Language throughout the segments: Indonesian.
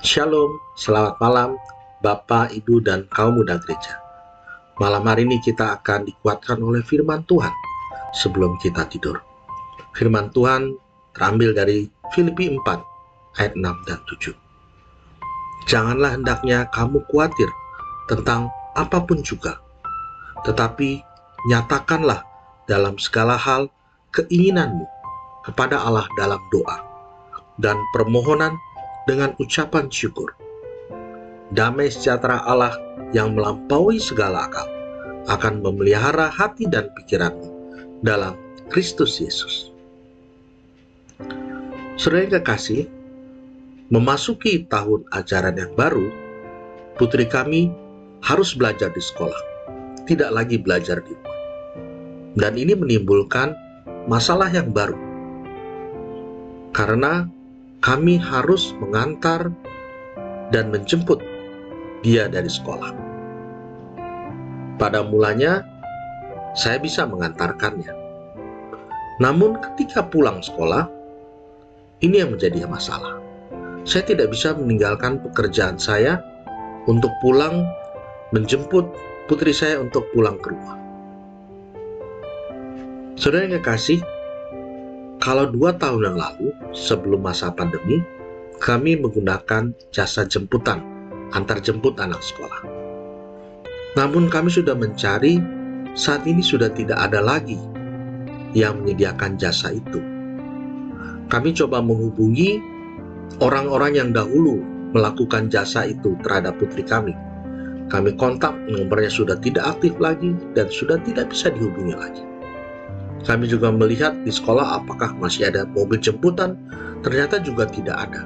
Shalom, selamat malam Bapak, Ibu, dan kaum muda gereja. Malam hari ini kita akan dikuatkan oleh firman Tuhan sebelum kita tidur. Firman Tuhan terambil dari Filipi 4 ayat 6 dan 7. Janganlah hendaknya kamu khawatir tentang apapun juga, tetapi nyatakanlah dalam segala hal keinginanmu kepada Allah dalam doa dan permohonan dengan ucapan syukur. Damai sejahtera Allah yang melampaui segala akal akan memelihara hati dan pikiranmu dalam Kristus Yesus. Saudara yang kekasih, memasuki tahun ajaran yang baru, putri kami harus belajar di sekolah, tidak lagi belajar di rumah. Dan ini menimbulkan masalah yang baru, karena kami harus mengantar dan menjemput dia dari sekolah. Pada mulanya, saya bisa mengantarkannya. Namun ketika pulang sekolah, ini yang menjadi masalah. Saya tidak bisa meninggalkan pekerjaan saya untuk pulang menjemput putri saya untuk pulang ke rumah. Saudara yang kekasih, kalau 2 tahun yang lalu, sebelum masa pandemi, kami menggunakan jasa jemputan, antar jemput anak sekolah. Namun kami sudah mencari, saat ini sudah tidak ada lagi yang menyediakan jasa itu. Kami coba menghubungi orang-orang yang dahulu melakukan jasa itu terhadap putri kami. Kami kontak, nomornya sudah tidak aktif lagi dan sudah tidak bisa dihubungi lagi. Kami juga melihat di sekolah apakah masih ada mobil jemputan, ternyata juga tidak ada.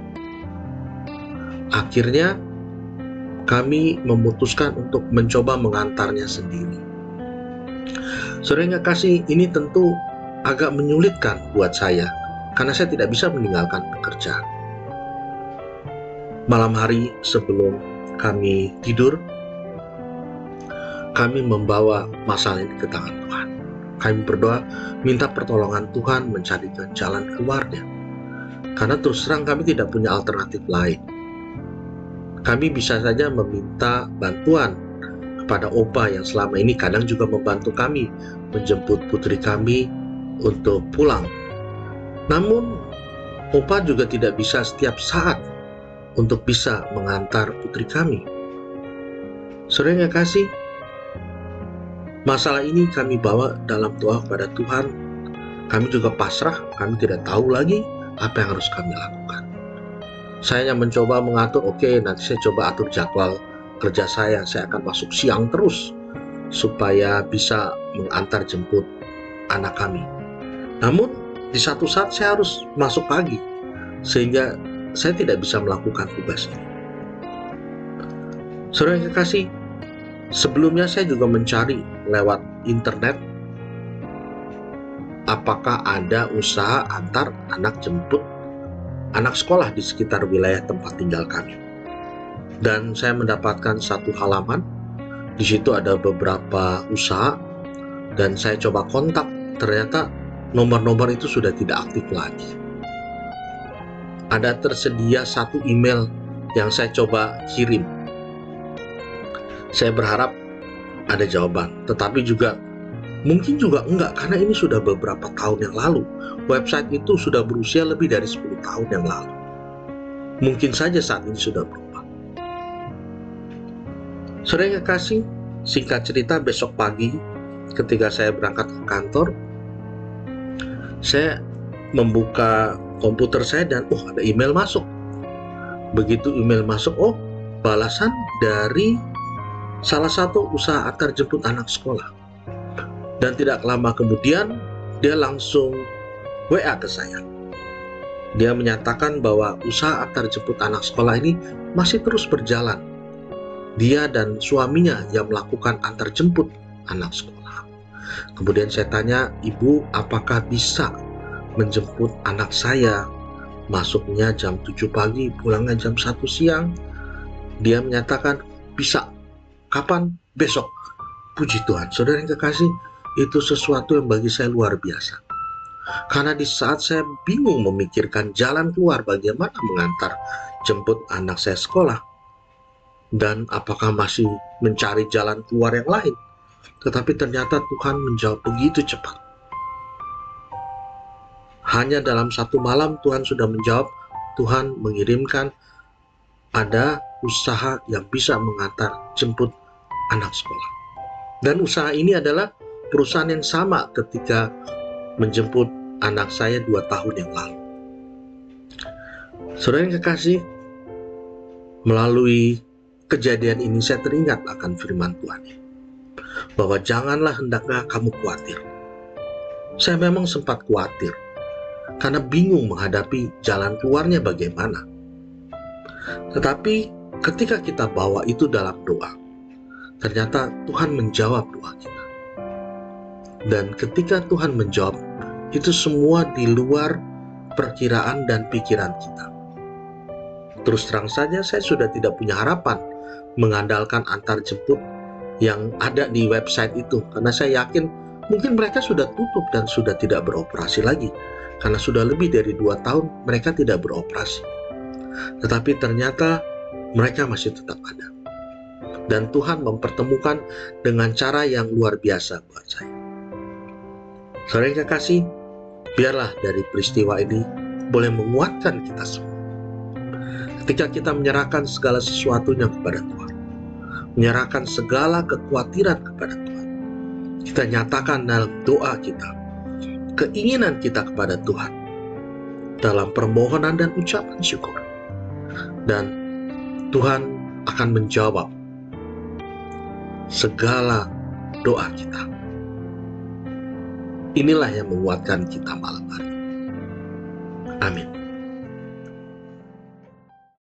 Akhirnya kami memutuskan untuk mencoba mengantarnya sendiri. Saudara yang kekasih, ini tentu agak menyulitkan buat saya, karena saya tidak bisa meninggalkan pekerjaan. Malam hari sebelum kami tidur, kami membawa masalah ini ke tangan Tuhan. Kami berdoa, minta pertolongan Tuhan mencarikan jalan keluarnya. Karena terus terang kami tidak punya alternatif lain. Kami bisa saja meminta bantuan kepada Opa yang selama ini kadang juga membantu kami menjemput putri kami untuk pulang. Namun, Opa juga tidak bisa setiap saat untuk bisa mengantar putri kami. Saudara yang kasih, masalah ini kami bawa dalam doa kepada Tuhan. Kami juga pasrah, kami tidak tahu lagi apa yang harus kami lakukan. Saya hanya mencoba mengatur, nanti saya coba atur jadwal kerja saya akan masuk siang terus, supaya bisa mengantar jemput anak kami. Namun, di satu saat saya harus masuk pagi, sehingga saya tidak bisa melakukan tugas ini. Saudara yang kekasih, sebelumnya saya juga mencari lewat internet apakah ada usaha antar anak jemput anak sekolah di sekitar wilayah tempat tinggal kami. Dan saya mendapatkan satu halaman, di situ ada beberapa usaha, dan saya coba kontak, ternyata nomor-nomor itu sudah tidak aktif lagi. Ada tersedia satu email yang saya coba kirim. Saya berharap ada jawaban, tetapi juga mungkin juga enggak, karena ini sudah beberapa tahun yang lalu. Website itu sudah berusia lebih dari 10 tahun yang lalu. Mungkin saja saat ini sudah berubah. Saudara yang kekasih, singkat cerita, besok pagi ketika saya berangkat ke kantor, saya membuka komputer saya dan ada email masuk. Begitu email masuk, balasan dari salah satu usaha antar jemput anak sekolah. Dan tidak lama kemudian, dia langsung WA ke saya. Dia menyatakan bahwa usaha antar jemput anak sekolah ini masih terus berjalan. Dia dan suaminya yang melakukan antar jemput anak sekolah. Kemudian saya tanya, Ibu, apakah bisa menjemput anak saya? Masuknya jam 7 pagi, pulangnya jam 1 siang. Dia menyatakan, bisa. Kapan? Besok. Puji Tuhan. Saudara yang kekasih, itu sesuatu yang bagi saya luar biasa. Karena di saat saya bingung memikirkan jalan keluar bagaimana mengantar jemput anak saya sekolah, dan apakah masih mencari jalan keluar yang lain, tetapi ternyata Tuhan menjawab begitu cepat. Hanya dalam satu malam Tuhan sudah menjawab. Tuhan mengirimkan ada usaha yang bisa mengantar jemput anak sekolah. Dan usaha ini adalah perusahaan yang sama ketika menjemput anak saya 2 tahun yang lalu. Saudara yang kekasih, melalui kejadian ini saya teringat akan firman Tuhan ini, bahwa janganlah hendaknya kamu khawatir. Saya memang sempat khawatir karena bingung menghadapi jalan keluarnya bagaimana. Tetapi ketika kita bawa itu dalam doa, ternyata Tuhan menjawab doa kita. Dan ketika Tuhan menjawab, itu semua di luar perkiraan dan pikiran kita. Terus terang saja saya sudah tidak punya harapan mengandalkan antar jemput yang ada di website itu, karena saya yakin mungkin mereka sudah tutup dan sudah tidak beroperasi lagi, karena sudah lebih dari 2 tahun mereka tidak beroperasi. Tetapi ternyata mereka masih tetap ada. Dan Tuhan mempertemukan dengan cara yang luar biasa buat saya. Saudara yang kekasih, biarlah dari peristiwa ini boleh menguatkan kita semua. Ketika kita menyerahkan segala sesuatunya kepada Tuhan, menyerahkan segala kekhawatiran kepada Tuhan, kita nyatakan dalam doa kita keinginan kita kepada Tuhan dalam permohonan dan ucapan syukur, dan Tuhan akan menjawab segala doa kita. Inilah yang menguatkan kita malam hari. Amin.